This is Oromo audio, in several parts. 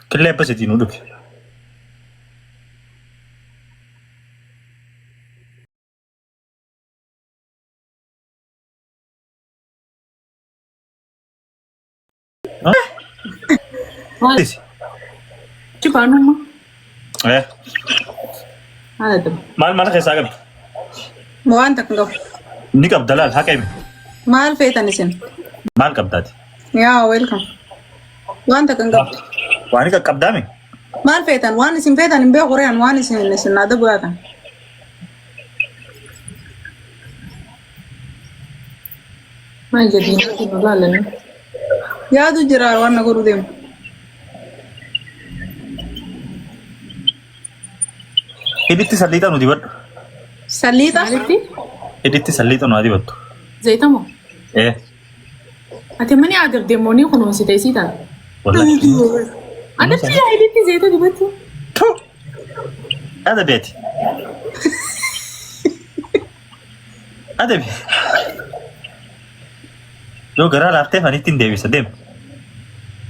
Kille apa sih tinu duk? Maal Sisi. cipaanuma Eh, haala daba mana keessa qabdi? Waan takka qabu. Ni qabda laal haa qabi. Maal feetan isin? Maal qabdaati? Yaa welcome. Waan takka qabu. Waan ni qabdaami? Maal feetan? Waan isin feetan hin beeku re'an waan isin ada bu'aatan. maal jedhii nu laalani Yaadu jira waan na godhu deemu. Hidhitti salliixa nu dibadhu. Salliixa? maalitti Hidhitti salliixa nu haa dibattu. zayitamoo Eh, ati mani agar deemoonii kunuunsite isii taate wallahi. adatti yaa'iditti zayita dibatti Tu. Ada beeti. Ada be. Yoo garaa laaftee fanitti hin deebisa deemu.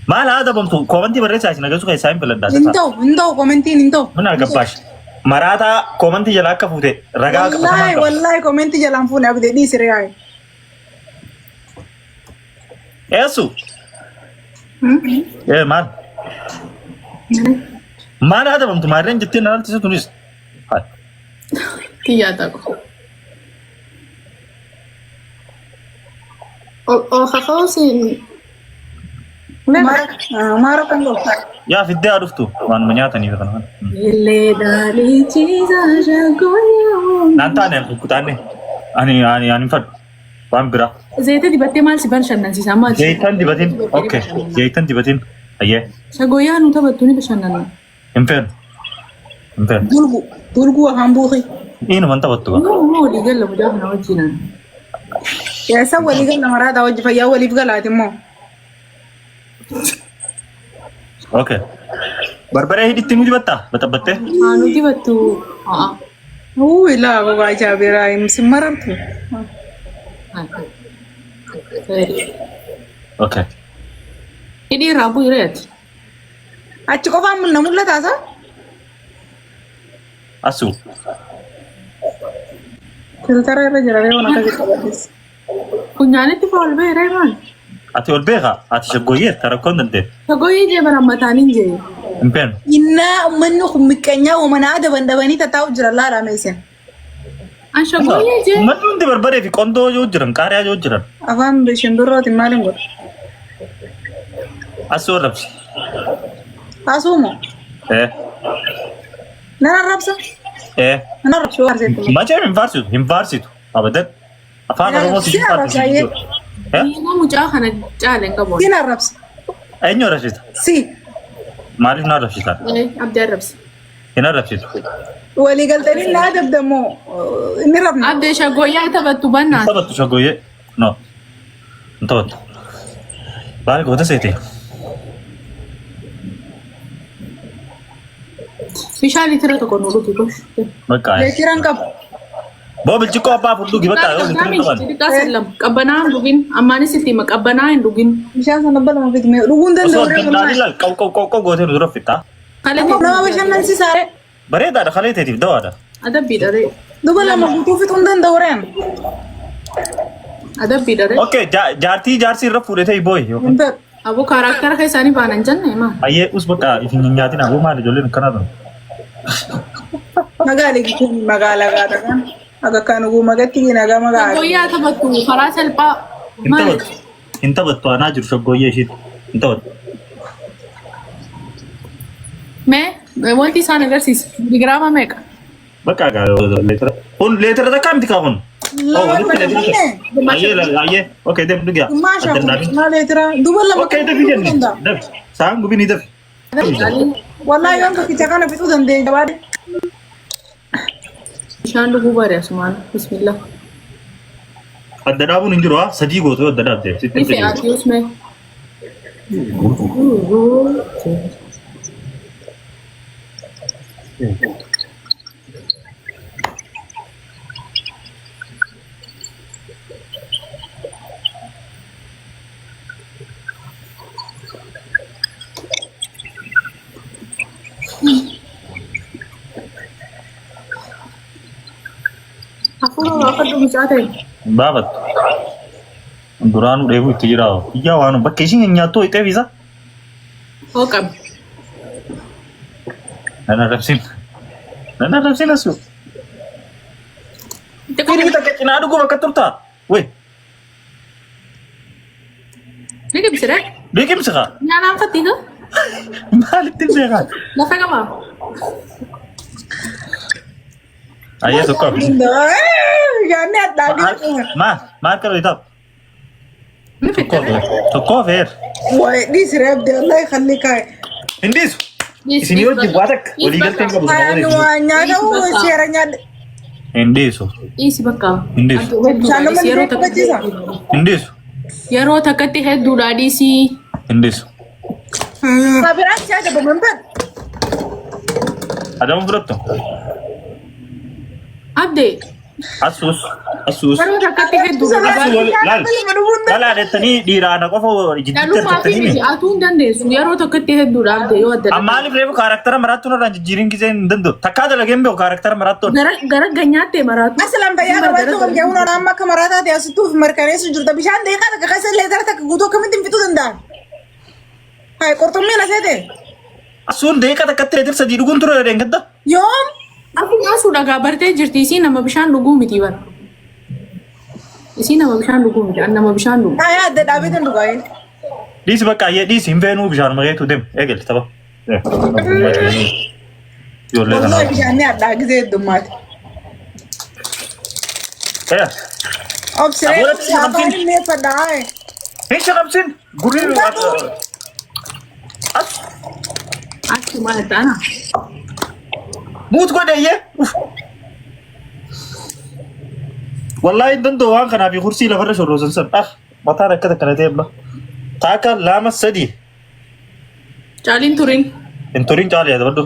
Maal haa dabamtu koomantii barreessaa isin agarsiisu keessaa hin filadhaa. Hin ta'u komentiin hin ta'u. Mana gabbaash. Maraataa koomantii jalaa akka fuute ragaa Wallahi wallahi komentii jalaan fuune abdee dhiisi re'aa. Eessu. Maal? Maal haa dabamtu maarreen jettee na altisa tunis. kiyyaa ta'u ol kaka'uusin Maara kan qabu. Yaa fiddee haa dhuftu waanuma nyaataniif kana. illee daalichiisa shaggooyaa Naan taane kutaanne ani fadhu waan biraa. zayita dibattee maal si bashannansiisa maal Zayitan dibatiin okay zayitan dibatiin ayyee shaggooyaa nu taphattu ni bashannanna hin feenu hin feenu. Bulgu afaan buuki. Inuman taphattu ba. moo walii galla mudaa kana wajjinan Keessa walii gala maraataa wajji fayyaa waliif galaati immoo. Okay. Barbaree hidhitti nu dibattaa baxabbattee. haa nu dibattu haa Ilaa gogaa jaabeeraa hin marartu. Okay. hidhii irraa bu'ireeti Achi qofaan mun na mul'ataa isaa? Asuu. Filtara irra jira reewoon akkasii qabates. funyaanitti fa'aa ol ba'e reemaan Ati ol beekaa ati shaggooyyee tarakkoon danda'e. shaggooyyee jee bara mataaniin jee Hin feenu. Innaa uummanni kun miqqanyaa uumanaa daban dabanii tattaa'u jira laala meeshaan. an shaggooyyee jee Uummanni hundi barbaree fi qondoo yoo jiran qaariyaa yoo jiran Afaan shimbirrooti maaliin godhu? asuu rabsi. Asuumo. Eh. Nan arrabsa? Nan arrabsuu arseetti. Macam hin faarsitu abadan. Afaan Oromootiin hin faarsitu. dhiiga mucaa kana caale hin qabu Siin arrabsa. Eenyu arrabsita? Si. Maaliif na arrabsitaa? abdii arrabsi Hin arrabsitu. Walii galtanii naa dabdamoo inni rabna. abdee shaggooyyaa taphattu Hin bannaa taphattu shaggooyyee. No. Hin taphattu. Baal goota seetee. bishaan litira tokko nu dhugi gosh Bakka. Jechiran qabu. Boo bilchiqqoo abbaa fudhugi bakka yoo litiri qaban. xixiqqaa sallam qabbanaa hin dhugin ammaanis itti hima qabbanaa hin dhugin Bishaan sana balama fitime dhuguun Osoo danda'u addaan reewoon. ilaal qoqqoo gootee nu dura fixaa. Nama bashannansiisaa ree. Bareedaadha kalee teetiif dawaadha. adabbiidha ree Duba lama guutuu fixuun danda'u reen. adabbiidha ree Okay, jaartii irra fuudhetee booyi. Hin ta'u. aboo kaaraaktara keessaanii baanan jenne maa Ayyee us bakka ifin hin nyaatin aboo maali ijoolleen akkana ta'u. Magaalaa gidduu magaalaa gaata kan. Akka kan uguu magatti nagaa magaalaa. shaggooyyaa taphattu karaa salphaa Hin maal taphattu. Hin taphattu anaa jiru shaggooyyee ishiitti. Hin taphattu. mee wanti isaan agarsiisa digiraama meeqa Bakka leetira. Kun leetira takkaa miti kaa kun. Oh, walitti leetira. Ayyee. Okay, deemu dhugaa. Maashaa kun maal leetira duba lama Okay, dafi jenni. Dafi. Saan gubii ni dafi. Wallahi yoon tokkicha kana fixuu dandeenya baadhe. bishaan dhuguu bari asumaan bismillah Adda dhaabuun hin jiru haa sadii gootu adda dhaabdee. ni fe'aatius mee baafadhu mucaa ta'e. Baafat. Duraanuu dheebuu itti jira. Iyyaa waan bakka ishiin nyaattu itee fiisa. Hoo qabi. Nana rabsin. Nana rabsin asu. Kini kita kecina aduh gua bakal turta. Weh. Dia bisa deh. Dia kim saka. Nyala angkat tiga. Balik tim saya kan. Mau pegang mah? Ayah suka. Jangan lihat lagi. Ma kalau itu. Ini fitur. Suka fair. Wah, di serap dia Allah khalli kai. Indis. Sini udah dibuatak. Boleh ganti nggak bisa Anu tahu siarannya. Indis. Isi bakal. Indis. Sana mana baca sah? Indis. Yeroo takkatti hedduudha dhiisii. Indis. Tapi aja ada pemempat. Ada mau berapa tuh? Abdee. Asus. Yeroo takkatti hedduudha. Lala ada tani di rana kau faww Dhalummaa fi miti atuu hin dandeessu. Yeroo takkatti hedduudha abdee yoo adda. Maaliif reefu karaktera maraattu na ranji jirin gisee hin danda'u. Takkaa dalagee hin beeku karaktera maraattu. Gara ganyaatti maraatu. Aslam bayya gabatu kan jauh orang amma kamarata dia situ merkane sujud tapi shan deka tak kasih letter tak gudo kami tim itu tenda. Hai kortomnya na sete. Asun dee kata katte leetir sadii dhuguun ture deen gadda. Yom. Aku sudah gabartee jirti isii nama bishaan dhuguu miti bara. Isii nama bishaan dhuguu miti. Nama bishaan dhuguu. Ayah ada David yang dugain. Diisi bakka ayyee diisi hin feenuu bishaan mageetu dem eegal tapha. Ijoollee Wallahi kanaa. bishaanni ada gisee dummaati. Obsiree Abuurratti siapa namtiin. ini padai. Hin shaqabsin gurri as Achi maal ta'ana? muut godhe iyyee. Wallaahi hin danda'u waan kanaa fi kursii lafarra shorroosan san. Mataan akkata kana ta'e abba. Taaka lama sadii. Caaliin turin. Hin turin caalee dabaddu.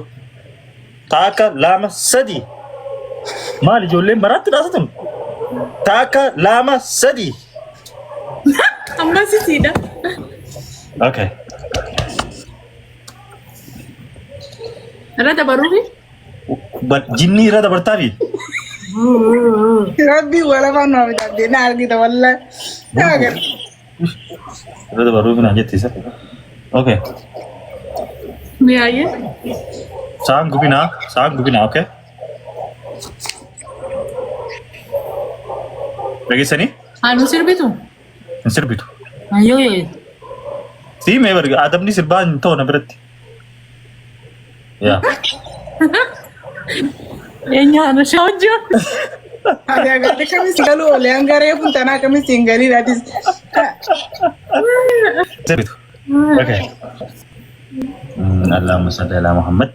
Taaka lama sadii. Maal ijoolleen baraatti dhaasatan? Taaka lama sadii. Amma sisiidha. Okay. Irra dabaruufi? Jinni irra dabartaa fi. Rabbi wala fanu abida dena argita wallahi. Kaget. Irra dabaruu fi naan jettisa. Okay. Mi'aayee? Saan gubinaa, okay? Dhageessanii? Haanu sirbitu? Hin sirbitu. Ayyoo. Siimee barga adabni sirbaa hin ta'u na biratti. Yaa. Eenyaan shawjoo? Ada agak kami selalu oleh anggare pun tanah kami singgali radis. Sirbitu. Okay. Allahumma salli ala Muhammad.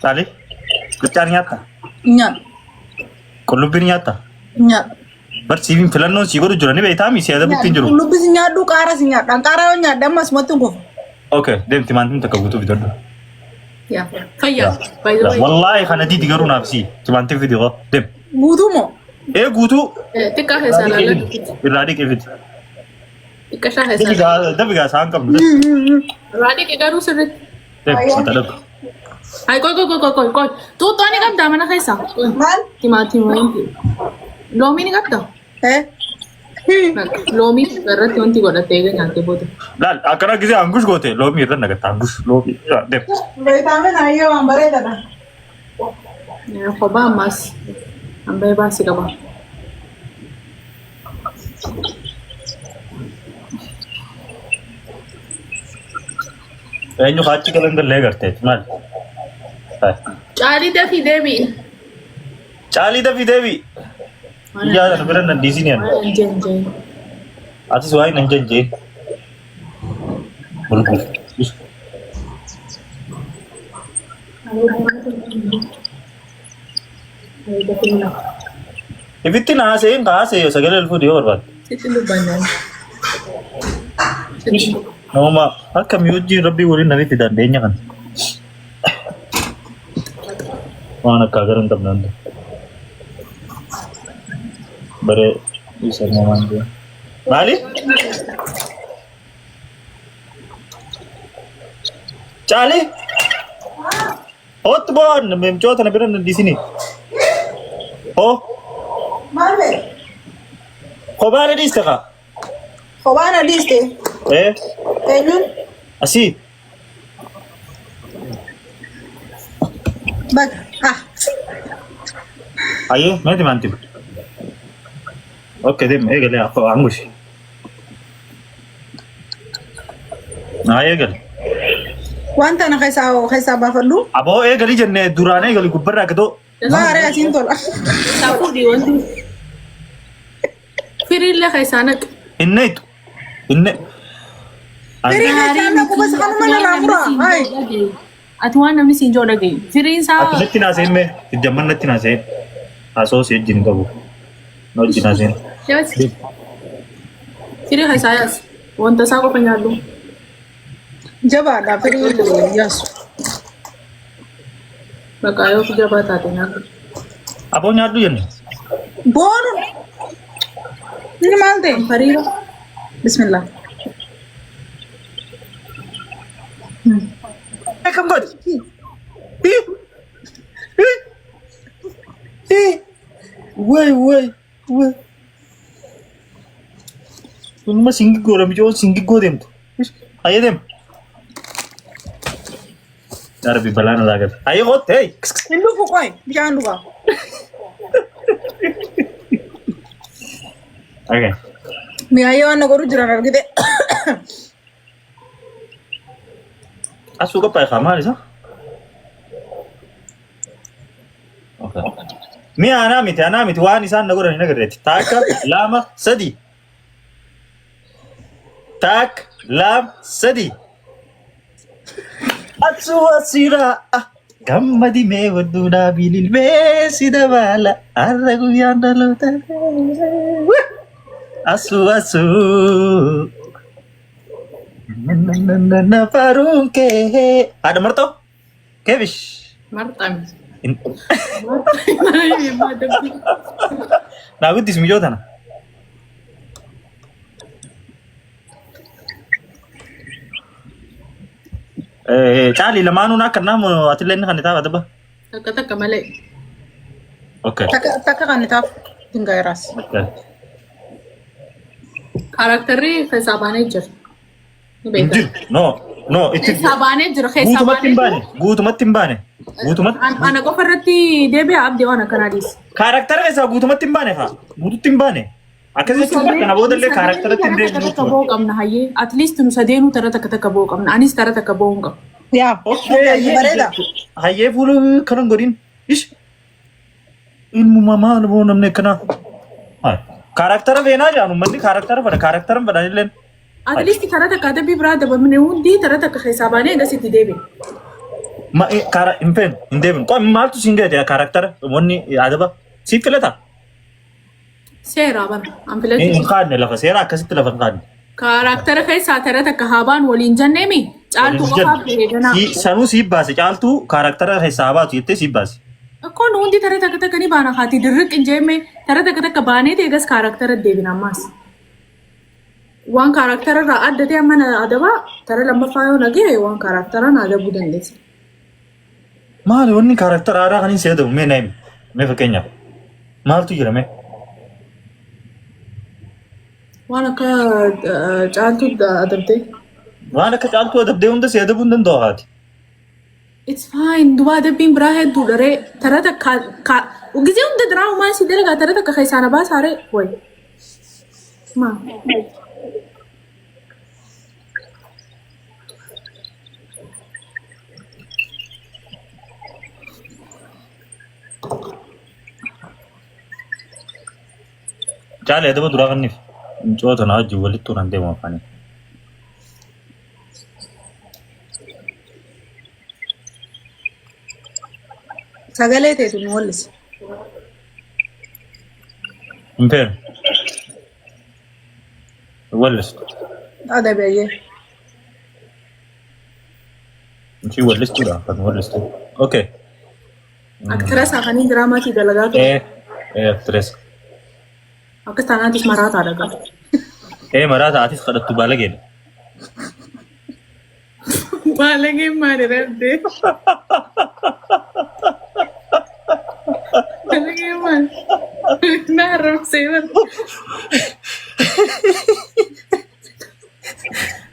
Tali? Kecaan nyata? Nyat. Qullubbiin nyata? Nyat. Barsiifin filannoon sii godhu jira ni beektaa misi yaada buttiin jiru. Lu bisa nyadu kara sih nyat. Kara nyat damas matu kok. Okay, deemti maantiin takka guutuu bitadhu. Yaa. Fayyaa. By the way. Wallaahi kana diidi garuu naaf sii. Timaantiin fidi qaba. Deem. Butuh mo. Guutuu. Xiqqaa keessaa laalla. Irraa dhiqee fidi. Xiqqashaa keessaa. Dabigaa isaan qabnu. Irraa dhiqee garuu sirriitti. Deem, sata dhabu. Ay, koy. Tuuttoo ni qabdaa mana keessaa. Mal? Timaatima wanti. Loomii ni qabdaa? Loomii irratti wanti godhattee eega nyaattee booda. Laal akkana gisee angush goote loomii irra nagatta angush loomii. Deem. Vitamin ayo ambare dada. Kophaa ammaas hambee baasii qaba. Eenyu haachi galan gallee garteeti maal? Caalii dafii deebi'i. Caalii dafii deebii. Iyyaa sana bira nan dhiisini yan. Jeen. Atis waa'ee nan jeen. Bulbul. Ibitti na haasa'e sagalee alfuudhi yoo barbaade. Sitti dubbannaan. Namuma akka mi'oojjii rabbii waliin namitti dandeenya kan. Waan akka agar hin qabnaan. Bare isa namaan jiru. Maali? Caali? Oot boon memcoota na bira nan disini. Oh, Maal ta'e? kophaa na dhiiste kaa? Kophaan adiiste? Eenyuun? Asii. Bakka. Ayyee, meeti maanti? Okay, deem, eegale angushi. Eegale. Wanta na keessaa baafadhu. Aboo eegali jennee duraan eegali gubbarraa gatoo. Baaree asiin tola. Saafuu wanti firiillee keessaa naqe. Inne itu. Inne. Firii keessaa naqu bas kanuma narraa muraa. Ati waan namni siin joo dhagaye. Firiin isaa Natti naaseen mee? Jamman natti naaseen. Asoo si wajjin qabu. Na wajjin naaseen. firii keessaa yaas. Wanta isaa qofa nyaadhu. Jabaadha firii yaasu. Bakka yoo fi jabaa taate nyaadhu. Aboo nyaadhu jenne. Boonu. Inni maal ta'e? Fariira. Bismillah. Kam godhi? Way. Kunuma singiggoo mijoon singiggoo deemtu. Ayyee deemu. Darbi balaa na laagate. Ayyee kootte. Hin dhufu qoy. Bishaan dhugaa. Okay. Mi'aayyee waan na godhu jiran argite. Asuu qophaa'e kaa maal isa? Okay. Mi'a anaa miti waan isaan na godhan hin agarreetti. Takka lama sadii. Tak lam sadii. Asuu asiraa. Gammadi mee wadduudhaa bililmee si dabala. Har'a guyyaan dhaloota. Asuu. Na faruun kee. Ada marto? Kevish. Marxami. Naa guddis mijootana. Caali lamaanuu akka namu atillee inni kan itaaf adaba. Takka malee. Okay. Takka kan itaaf hingairaas. Karakterri keessaa baanee jira. Ni beekama. Injil. No. Keessaa baanee jira. Keessaa baanee jira. Guutumatti hin baane. Ana qofa irratti deebi'a abdii waan akkanaa dhiisa. Karaktera isaa guutumatti hin baane faa. Guututti hin baane. Akkasitti kana boodallee karakteratti hin deebiin takka ba'uu qabna hayyee. At least nu sadeenuu tara takka ba'uu qabna. Anis tara takka ba'uu hin qabu. Yaa. Bareeda. Hayyee fuula kanan godhin. Ish. Ilmu maal boo namni akkana. Karaktera feenaa jaanu manni karaktera fada karaktera fadhanilleen. At least tara takka adabbii biraa dabamne hundi tara takka keessaa baanee agasitti deebiin. Hin feen hin deebiin. Maaltu siin gahe karaktera wanni adaba siif filata. Seeraa bana. Hin qaadne lafa seera akkasitti lafa hin qaadne. Karaktera keessaa tara takka haabaan waliin jenneemi. Caaltuu qofaaf bareedanaa. Sanuu siif baase caaltuu karaktera keessaa baatu jettee siif baase. Akkoon hundi tara takka ni baana haati dirriq hin jeemme tara takka baanee teegas karaktera deebin ammaas. Waan karaktera irraa adda ta'e amma adabaa tara lammaffaa yoo nagee waan karakteraan adabuu dandeessa. Maali wanni karaktera aadaa kan hin seedamu mee naayim mee fakkeenyaaf maaltu jira mee? Waan akka caaltuu adabdee. Waan akka caaltuu adabdee hunda seedabuu hin danda'u haati. It's fine. Duba adabbiin biraa hedduu dharee tara takka gisee hunda diraamaa si dalagaa tara takka keessaa na baasaaree wayi. Maa. Caale adaba duraa kanniif coota na wajjin walitti turan deemu afaanii. Sagalee teetu nu wallisi. Hin feenu. Wallistu. Adabeeyyee. Ishii wallistuudha kan wallistu. Okay. Aktira saafanii diraamaatii dalagaa ture. Aktirees. Akkas taanaatis maraataa dhagaa. Maraata atis kadhattu baalageedha. Baalageen maali rabdee? Baalageen man. Naharap sa'yo.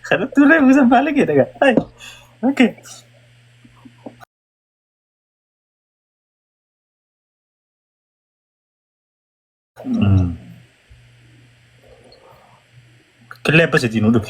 Karena tuh lah bisa balik ya, gak? Hai. Oke. Kelihatan sih nuduh.